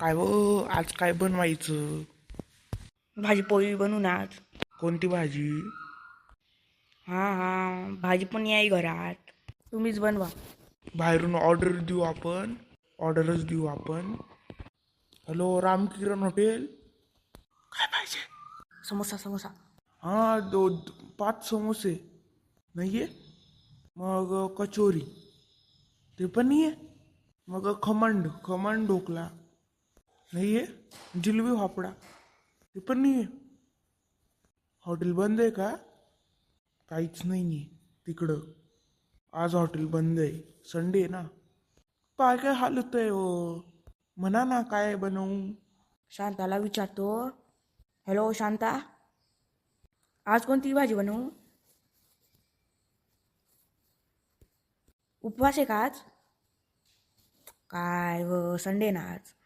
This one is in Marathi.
काय व आज काय बनवायचं? भाजी पोळी बनवून आज. कोणती भाजी? हां हां भाजी पण याय घरात, तुम्हीच बनवा. बाहेरून ऑर्डर देऊ आपण. ऑर्डरच देऊ आपण. Hello, Ramkiran hotel. काय पाहिजे? समोसा समोसा. हां, 5 समोसे. नाही आहे? मग कचोरी ते पण नाही आहे. मग खमण खमण ढोकला नाही आहे. जिलबी फाफडा ते पण नाही आहे. हॉटेल बंद आहे का? काहीच नाही आहे तिकडं. आज हॉटेल बंद आहे. संडे आहे ना. काय काय हालत आहे हो. म्हणा ना काय बनवू. शांताला विचारतो. हॅलो शांता, आज कोणती भाजी बनवू? उपवास आहे का आज? काय व संडे ना आज.